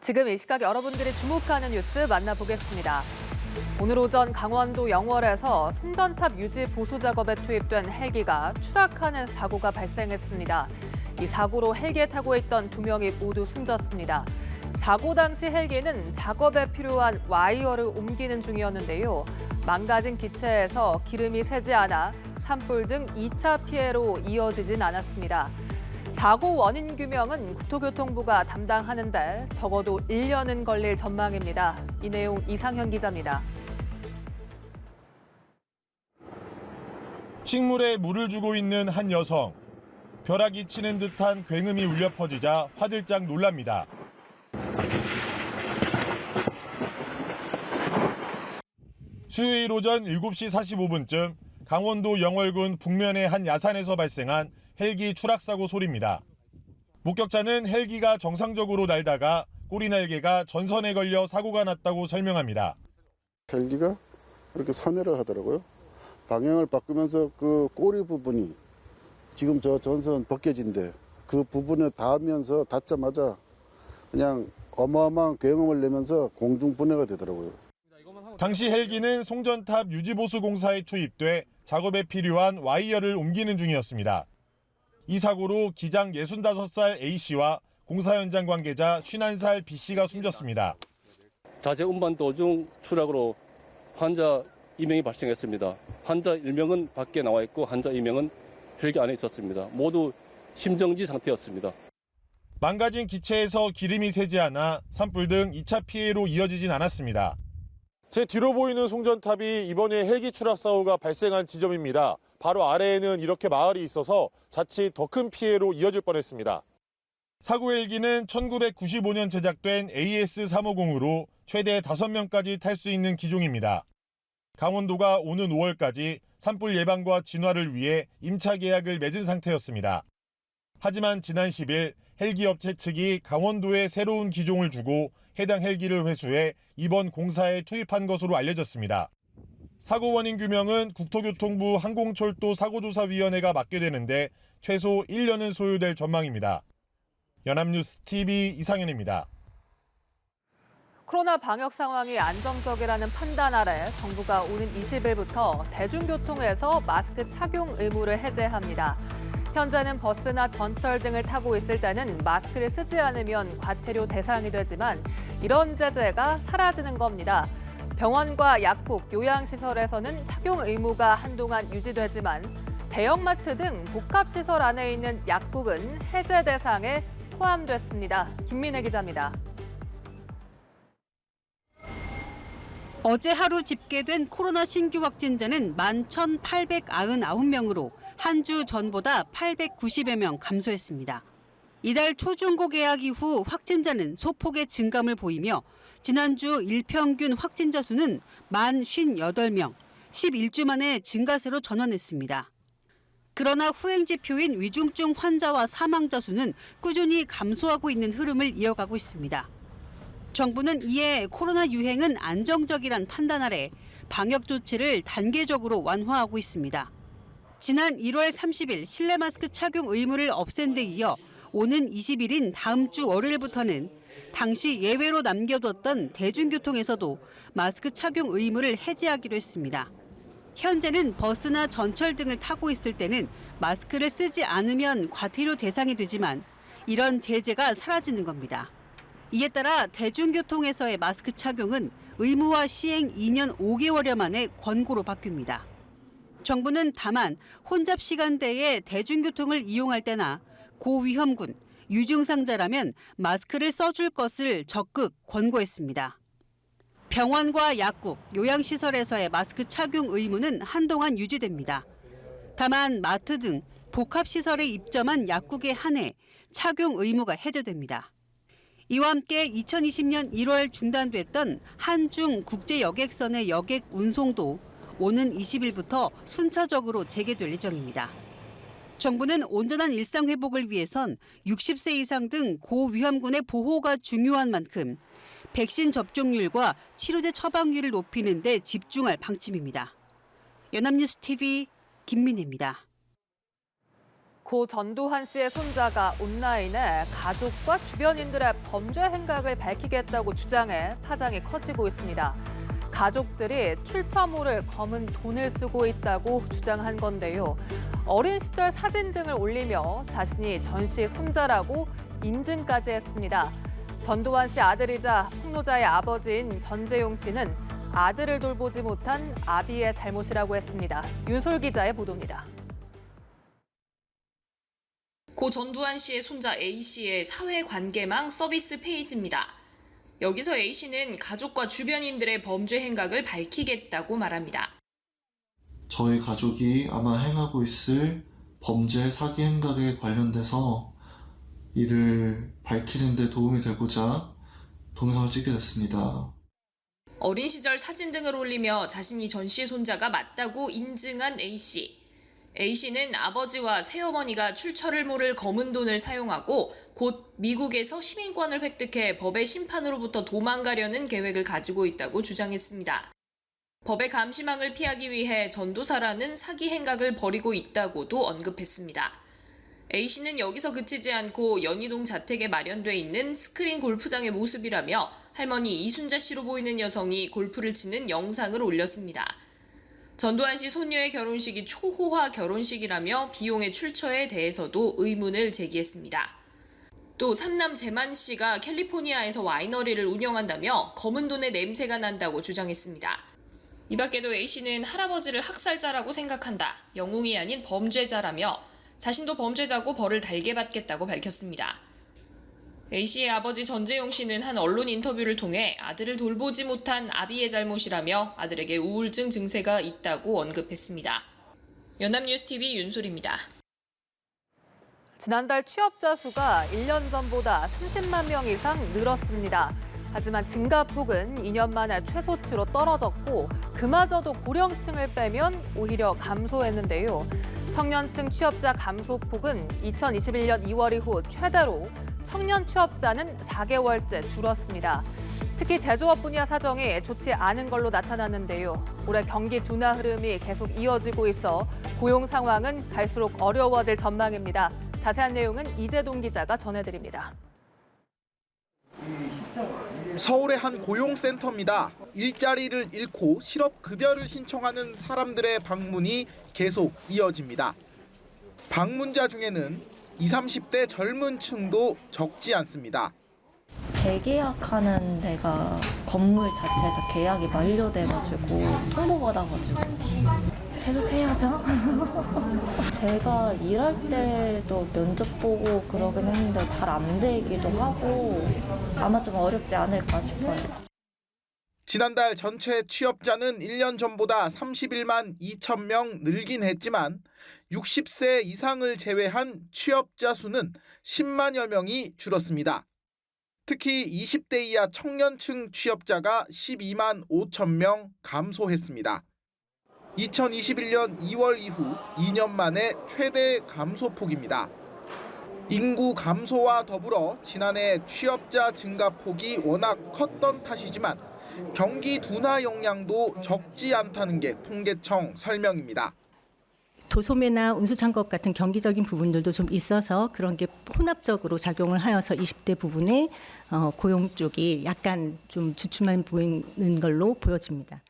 지금 이 시각 여러분들이 주목하는 뉴스 만나보겠습니다. 오늘 오전 강원도 영월에서 송전탑 유지 보수 작업에 투입된 헬기가 추락하는 사고가 발생했습니다. 이 사고로 헬기에 타고 있던 2명이 모두 숨졌습니다. 사고 당시 헬기는 작업에 필요한 와이어를 옮기는 중이었는데요. 망가진 기체에서 기름이 새지 않아 산불 등 2차 피해로 이어지진 않았습니다. 사고 원인 규명은 국토교통부가 담당하는데 적어도 1년은 걸릴 전망입니다. 이 내용 이상현 기자입니다. 식물에 물을 주고 있는 한 여성. 벼락이 치는 듯한 굉음이 울려 퍼지자 화들짝 놀랍니다. 수요일 오전 7시 45분쯤 강원도 영월군 북면의 한 야산에서 발생한 헬기 추락사고 소리입니다. 목격자는 헬기가 정상적으로 날다가 꼬리 날개가 전선에 걸려 사고가 났다고 설명합니다. 헬기가 이렇게 선회를 하더라고요. 방향을 바꾸면서 그 꼬리 부분이 지금 저 전선 벗겨진데 그 부분에 닿으면서 닿자마자 그냥 어마어마한 굉음을 내면서 공중 분해가 되더라고요. 당시 헬기는 송전탑 유지보수 공사에 투입돼 작업에 필요한 와이어를 옮기는 중이었습니다. 이 사고로 기장 65살 A씨와 공사 현장 관계자 51살 B씨가 숨졌습니다. 자재 운반 도중 추락으로 환자 2명이 발생했습니다. 환자 1명은 밖에 나와 있고 환자 2명은 헬기 안에 있었습니다. 모두 심정지 상태였습니다. 망가진 기체에서 기름이 새지 않아 산불 등 2차 피해로 이어지진 않았습니다. 제 뒤로 보이는 송전탑이 이번에 헬기 추락 사고가 발생한 지점입니다. 바로 아래에는 이렇게 마을이 있어서 자칫 더 큰 피해로 이어질 뻔했습니다. 사고 헬기는 1995년 제작된 AS350으로 최대 5명까지 탈 수 있는 기종입니다. 강원도가 오는 5월까지 산불 예방과 진화를 위해 임차 계약을 맺은 상태였습니다. 하지만 지난 10일 헬기 업체 측이 강원도에 새로운 기종을 주고 해당 헬기를 회수해 이번 공사에 투입한 것으로 알려졌습니다. 사고 원인 규명은 국토교통부 항공철도 사고조사위원회가 맡게 되는데 최소 1년은 소요될 전망입니다. 연합뉴스 TV 이상현입니다. 코로나 방역 상황이 안정적이라는 판단 아래 정부가 오는 20일부터 대중교통에서 마스크 착용 의무를 해제합니다. 현재는 버스나 전철 등을 타고 있을 때는 마스크를 쓰지 않으면 과태료 대상이 되지만 이런 제재가 사라지는 겁니다. 병원과 약국, 요양시설에서는 착용 의무가 한동안 유지되지만 대형마트 등 복합시설 안에 있는 약국은 해제 대상에 포함됐습니다. 김민혜 기자입니다. 어제 하루 집계된 코로나 신규 확진자는 11,899명으로 한 주 전보다 890여 명 감소했습니다. 이달 초중고 개학 이후 확진자는 소폭의 증감을 보이며 지난주 일평균 확진자 수는 58명, 11주 만에 증가세로 전환했습니다. 그러나 후행 지표인 위중증 환자와 사망자 수는 꾸준히 감소하고 있는 흐름을 이어가고 있습니다. 정부는 이에 코로나 유행은 안정적이란 판단 아래 방역 조치를 단계적으로 완화하고 있습니다. 지난 1월 30일 실내 마스크 착용 의무를 없앤 데 이어 오는 20일인 다음 주 월요일부터는 당시 예외로 남겨뒀던 대중교통에서도 마스크 착용 의무를 해제하기로 했습니다. 현재는 버스나 전철 등을 타고 있을 때는 마스크를 쓰지 않으면 과태료 대상이 되지만 이런 제재가 사라지는 겁니다. 이에 따라 대중교통에서의 마스크 착용은 의무화 시행 2년 5개월여 만에 권고로 바뀝니다. 정부는 다만 혼잡 시간대에 대중교통을 이용할 때나 고위험군, 유증상자라면 마스크를 써줄 것을 적극 권고했습니다. 병원과 약국, 요양시설에서의 마스크 착용 의무는 한동안 유지됩니다. 다만 마트 등 복합시설에 입점한 약국에 한해 착용 의무가 해제됩니다. 이와 함께 2020년 1월 중단됐던 한중 국제 여객선의 여객 운송도 오는 20일부터 순차적으로 재개될 예정입니다. 정부는 온전한 일상 회복을 위해선 60세 이상 등 고위험군의 보호가 중요한 만큼 백신 접종률과 치료제 처방률을 높이는 데 집중할 방침입니다. 연합뉴스 TV 김민혜입니다. 고 전두환 씨의 손자가 온라인에 가족과 주변인들의 범죄 행각을 밝히겠다고 주장해 파장이 커지고 있습니다. 가족들이 출처 모를 검은 돈을 쓰고 있다고 주장한 건데요. 어린 시절 사진 등을 올리며 자신이 전 씨의 손자라고 인증까지 했습니다. 전두환 씨 아들이자 폭로자의 아버지인 전재용 씨는 아들을 돌보지 못한 아비의 잘못이라고 했습니다. 윤솔 기자의 보도입니다. 고 전두환 씨의 손자 A씨의 사회관계망 서비스 페이지입니다. 여기서 A씨는 가족과 주변인들의 범죄 행각을 밝히겠다고 말합니다. 저희 가족이 아마 행하고 있을 범죄 사기 행각에 관련돼서 이를 밝히는 데 도움이 되고자 동영상을 찍게 됐습니다. 어린 시절 사진 등을 올리며 자신이 전 씨의 손자가 맞다고 인증한 A씨. A씨는 아버지와 새어머니가 출처를 모를 검은 돈을 사용하고 곧 미국에서 시민권을 획득해 법의 심판으로부터 도망가려는 계획을 가지고 있다고 주장했습니다. 법의 감시망을 피하기 위해 전도사라는 사기 행각을 벌이고 있다고도 언급했습니다. A씨는 여기서 그치지 않고 연희동 자택에 마련돼 있는 스크린 골프장의 모습이라며 할머니 이순자 씨로 보이는 여성이 골프를 치는 영상을 올렸습니다. 전두환 씨 손녀의 결혼식이 초호화 결혼식이라며 비용의 출처에 대해서도 의문을 제기했습니다. 또 삼남 재만 씨가 캘리포니아에서 와이너리를 운영한다며 검은 돈의 냄새가 난다고 주장했습니다. 이 밖에도 A씨는 할아버지를 학살자라고 생각한다, 영웅이 아닌 범죄자라며 자신도 범죄자고 벌을 달게 받겠다고 밝혔습니다. A씨의 아버지 전재용 씨는 한 언론 인터뷰를 통해 아들을 돌보지 못한 아비의 잘못이라며 아들에게 우울증 증세가 있다고 언급했습니다. 연합뉴스TV 윤솔입니다. 지난달 취업자 수가 1년 전보다 30만 명 이상 늘었습니다. 하지만 증가폭은 2년 만에 최소치로 떨어졌고 그마저도 고령층을 빼면 오히려 감소했는데요. 청년층 취업자 감소폭은 2021년 2월 이후 최대로 청년 취업자는 4개월째 줄었습니다. 특히 제조업 분야 사정이 좋지 않은 걸로 나타났는데요. 올해 경기 둔화 흐름이 계속 이어지고 있어 고용 상황은 갈수록 어려워질 전망입니다. 자세한 내용은 이재동 기자가 전해드립니다. 서울의 한 고용센터입니다. 일자리를 잃고 실업급여를 신청하는 사람들의 방문이 계속 이어집니다. 방문자 중에는 20, 30대 젊은 층도 적지 않습니다. 재계약하는 데가 건물 자체에서 계약이 만료돼가지고 통보받아가지고 계속 해야죠. 제가 일할 때도 면접 보고 그러긴 했는데 잘 안 되기도 하고 아마 좀 어렵지 않을까 싶어요. 지난달 전체 취업자는 1년 전보다 31만 2천 명 늘긴 했지만 60세 이상을 제외한 취업자 수는 10만여 명이 줄었습니다. 특히 20대 이하 청년층 취업자가 12만 5천 명 감소했습니다. 2021년 2월 이후 2년 만에 최대 감소폭입니다. 인구 감소와 더불어 지난해 취업자 증가폭이 워낙 컸던 탓이지만 경기 둔화 영향도 적지 않다는 게 통계청 설명입니다. 도소매나 운수창업 같은 경기적인 부분들도 좀 있어서 그런 게 혼합적으로 작용을 하여서 20대 부분에 고용 쪽이 약간 좀 주춤해 보이는 걸로 보여집니다.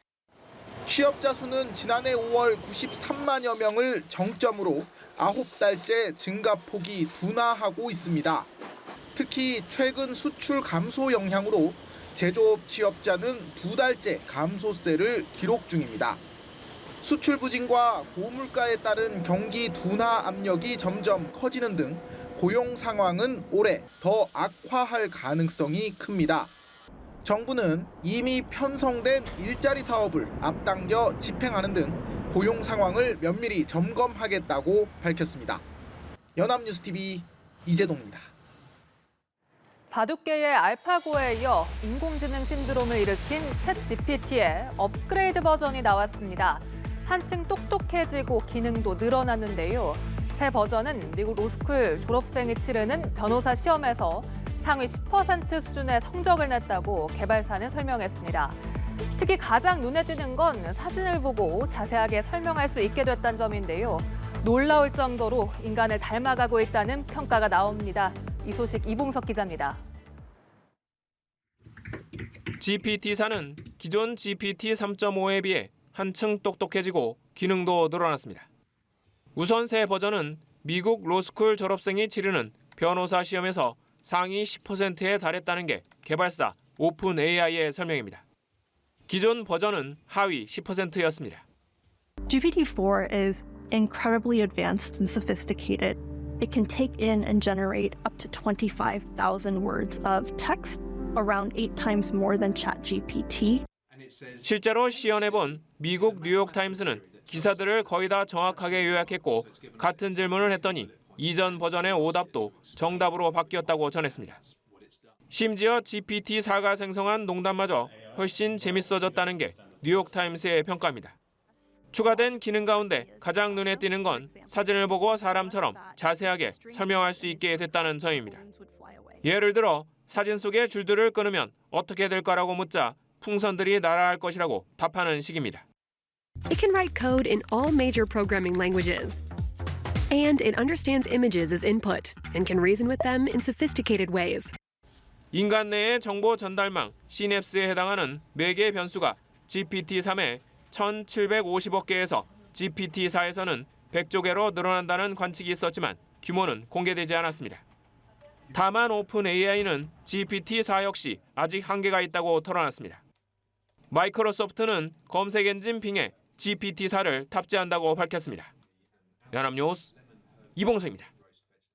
취업자 수는 지난해 5월 93만여 명을 정점으로 9달째 증가폭이 둔화하고 있습니다. 특히 최근 수출 감소 영향으로 제조업 취업자는 2달째 감소세를 기록 중입니다. 수출 부진과 고물가에 따른 경기 둔화 압력이 점점 커지는 등 고용 상황은 올해 더 악화할 가능성이 큽니다. 정부는 이미 편성된 일자리 사업을 앞당겨 집행하는 등 고용 상황을 면밀히 점검하겠다고 밝혔습니다. 연합뉴스TV 이재동입니다. 바둑계의 알파고에 이어 인공지능 신드롬을 일으킨 챗GPT의 업그레이드 버전이 나왔습니다. 한층 똑똑해지고 기능도 늘어났는데요. 새 버전은 미국 로스쿨 졸업생이 치르는 변호사 시험에서 상위 10% 수준의 성적을 냈다고 개발사는 설명했습니다. 특히 가장 눈에 띄는 건 사진을 보고 자세하게 설명할 수 있게 됐다는 점인데요. 놀라울 정도로 인간을 닮아가고 있다는 평가가 나옵니다. 이 소식 이봉석 기자입니다. GPT-4는 기존 GPT 3.5에 비해 한층 똑똑해지고 기능도 늘어났습니다. 우선 새 버전은 미국 로스쿨 졸업생이 치르는 변호사 시험에서 상위 10%에 달했다는 게 개발사 오픈 AI의 설명입니다. 기존 버전은 하위 10%였습니다. GPT-4 is incredibly advanced and sophisticated. It can take in and generate up to 25,000 words of text, around 8 times more than ChatGPT. 실제로 시연해본 미국 뉴욕타임스는 기사들을 거의 다 정확하게 요약했고 같은 질문을 했더니 이전 버전의 오답도 정답으로 바뀌었다고 전했습니다. 심지어 GPT-4가 생성한 농담마저 훨씬 재밌어졌다는 게 뉴욕타임스의 평가입니다. 추가된 기능 가운데 가장 눈에 띄는 건 사진을 보고 사람처럼 자세하게 설명할 수 있게 됐다는 점입니다. 예를 들어 사진 속의 줄들을 끊으면 어떻게 될까라고 묻자 풍선들이 날아갈 것이라고 답하는 식입니다. It can write code in all major programming languages. And it understands images as input and can reason with them in sophisticated ways. 인간 내의 정보 전달망 시냅스에 해당하는 4개의 변수가 GPT-3의 1,750억 개에서 GPT-4에서는 100조 개로 늘어난다는 관측이 있었지만 규모는 공개되지 않았습니다. 다만 오픈 AI는 GPT-4 역시 아직 한계가 있다고 털어놨습니다. 마이크로소프트는 검색 엔진 빙에 GPT-4를 탑재한다고 밝혔습니다. 연합뉴스 이봉석입니다.